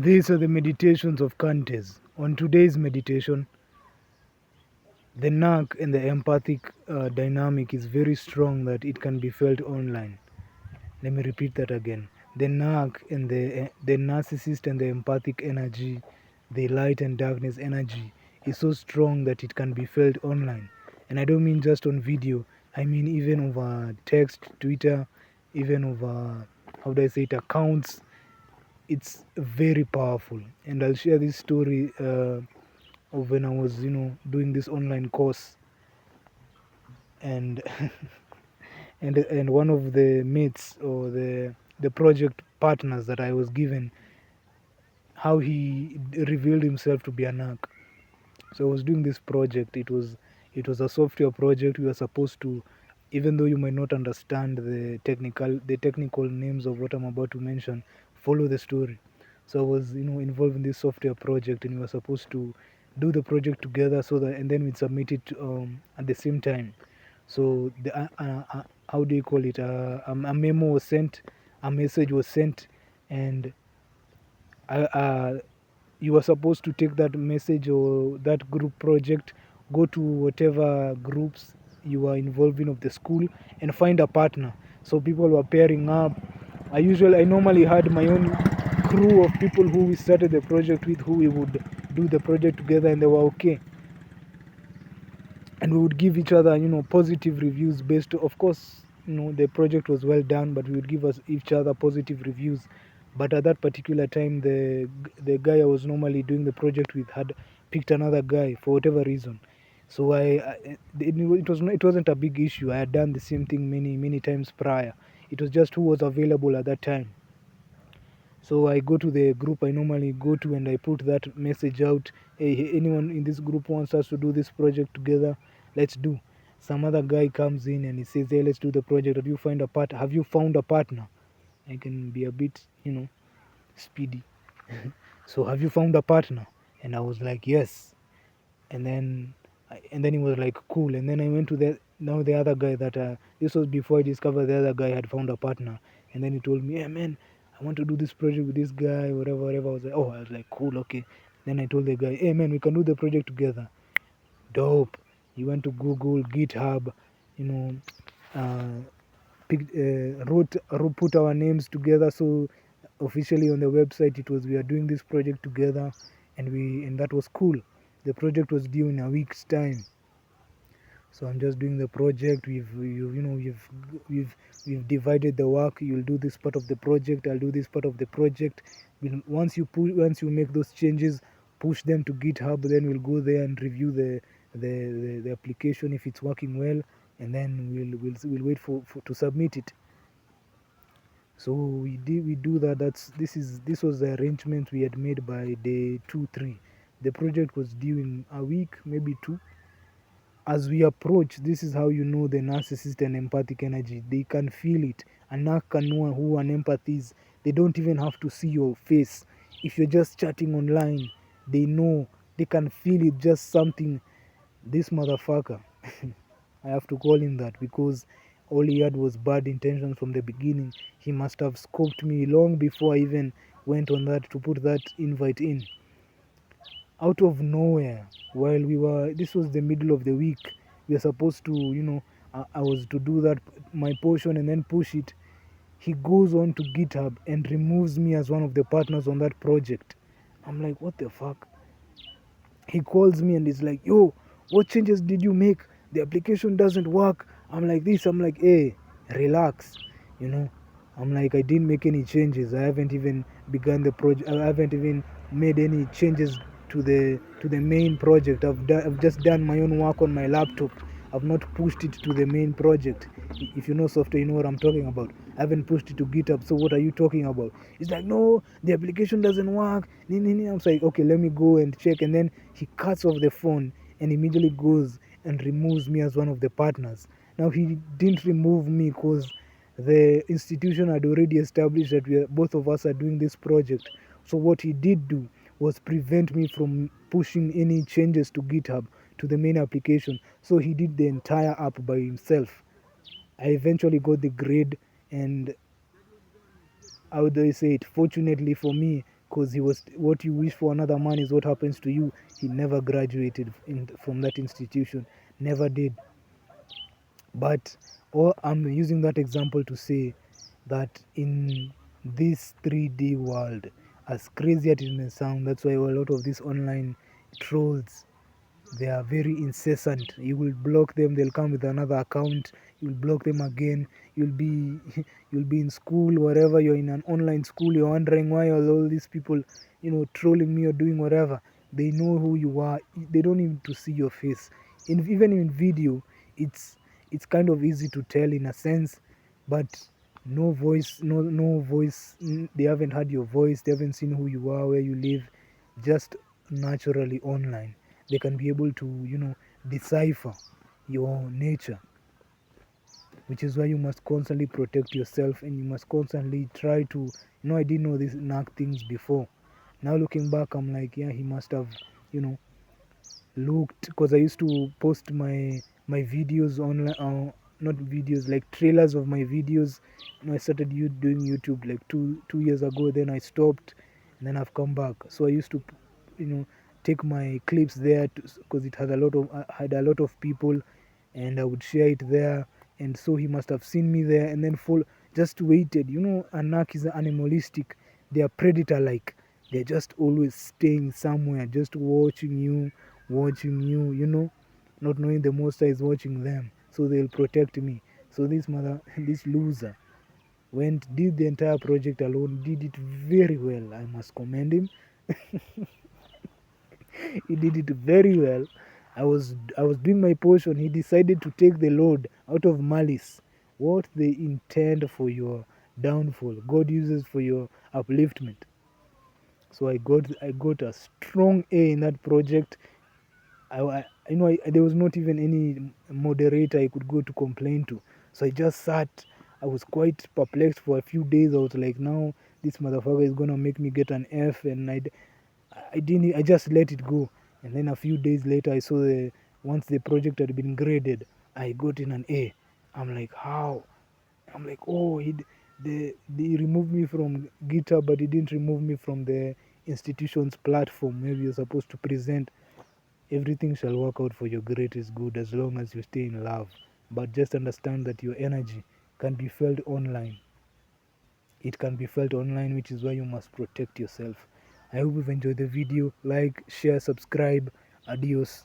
These are the meditations of Kantes. On today's meditation, the knack and the empathic dynamic is very strong that it can be felt online. Let me repeat that again. The knack and the narcissist and the empathic energy, the light and darkness energy is so strong that it can be felt online. And I don't mean just on video, I mean even over text, Twitter, even over, how do I say it, accounts. It's very powerful. And I'll share this story of when I was, doing this online course, and and one of the mates or the project partners that I was given, how he revealed himself to be a narc. So I was doing this project. It was a software project. We were supposed to, even though you might not understand the technical names of what I'm about to mention, follow the story. So I was involved in this software project, and we were supposed to do the project together, so that, and then we'd submit it at the same time. So how do you call it? A memo was sent, a message was sent, and you are supposed to take that message or that group project, go to whatever groups you are involved in of the school, and find a partner. So people were pairing up. I normally had my own crew of people who we started the project with, who we would do the project together, and they were okay. And we would give each other positive reviews based, of course, the project was well done, but we would give us each other positive reviews. But at that particular time, the guy I was normally doing the project with had picked another guy for whatever reason. So it wasn't a big issue. I had done the same thing many times prior. It was just who was available at that time. So I go to the group I normally go to, and I put that message out. Hey, anyone in this group wants us to do this project together? Let's do. Some other guy comes in and he says, hey, let's do the project. Have you found a partner? I can be a bit, speedy. So have you found a partner? And I was like, yes. And then he was like, cool. And then I went to the other guy that this was before I discovered the other guy had found a partner. And then he told me, yeah, man, I want to do this project with this guy, whatever. I was like, cool, okay. Then I told the guy, hey, man, we can do the project together. Dope. He went to Google, GitHub, you know, uh, put our names together. So officially on the website, it was we are doing this project together, and that was cool. The project was due in a week's time. So I'm just doing the project. We've divided the work. You'll do this part of the project. I'll do this part of the project. Once you make those changes, push them to GitHub. Then we'll go there and review the application if it's working well, and then we'll wait for to submit it. So we do that. This was the arrangement we had made by day 2-3. The project was due in a week, maybe two. As we approach, this is how you know the narcissist and empathic energy. They can feel it. A narc can know who an empath is. They don't even have to see your face. If you're just chatting online, they know. They can feel it. Just something. This motherfucker, I have to call him that, because all he had was bad intentions from the beginning. He must have scoped me long before I even went on that to put that invite in. Out of nowhere, this was the middle of the week, we were supposed to, I was to do that, my portion, and then push it. He goes on to GitHub and removes me as one of the partners on that project. I'm like, what the fuck? He calls me and he's like, yo, what changes did you make? The application doesn't work. I'm like this. I'm like, hey, relax. You know, I'm like, I didn't make any changes. I haven't even begun the project. I haven't even made any changes to the main project. I've just done my own work on my laptop. I've not pushed it to the main project. If you know software, you know what I'm talking about. I haven't pushed it to GitHub. So what are you talking about? It's like, no, the application doesn't work. I'm like, okay, let me go and check. And then he cuts off the phone and immediately goes and removes me as one of the partners. Now he didn't remove me because the institution had already established that both of us are doing this project. So what he did do was prevent me from pushing any changes to GitHub to the main application. So he did the entire app by himself. I eventually got the grade, and how do I say it? Fortunately for me, because he was what you wish for another man is what happens to you. He never graduated from that institution, never did. But I'm using that example to say that in this 3D world, as crazy as it may sound, that's why a lot of these online trolls, they are very incessant. You will block them, they'll come with another account, you'll block them again. You'll be you'll be in school, wherever you're in an online school, you're wondering why are all these people, trolling me or doing whatever. They know who you are, they don't even to see your face. Even in video, it's kind of easy to tell in a sense, but no voice, no voice. They haven't heard your voice, they haven't seen who you are, where you live. Just naturally online, they can be able to decipher your nature, which is why you must constantly protect yourself, and you must constantly try to, I didn't know these knack things before. Now looking back, I'm like, yeah, he must have you know looked, because I used to post my videos online, not videos, like trailers of my videos. I started doing YouTube like 2 years ago. Then I stopped, and then I've come back. So I used to you know take my clips there, because it had a lot of people, and I would share it there. And so he must have seen me there, and then just waited. Anak is animalistic, they are predator like. They're just always staying somewhere, just watching you, not knowing the Most High is watching them, so they'll protect me. So this loser did the entire project alone, did it very well. I must commend him. He did it very well. I was doing my portion. He decided to take the load out of malice. What they intend for your downfall, God uses for your upliftment. So I got a strong A in that project. There was not even any moderator I could go to complain to. So I just sat. I was quite perplexed for a few days. I was like, now this motherfucker is gonna make me get an F, and I didn't. I just let it go. And then a few days later, I saw once the project had been graded, I got in an A. I'm like, how? I'm like, oh, they removed me from GitHub, but he didn't remove me from the institution's platform where you're supposed to present. Everything shall work out for your greatest good as long as you stay in love. But just understand that your energy can be felt online. It can be felt online, which is why you must protect yourself. I hope you've enjoyed the video. Like, share, subscribe. Adios.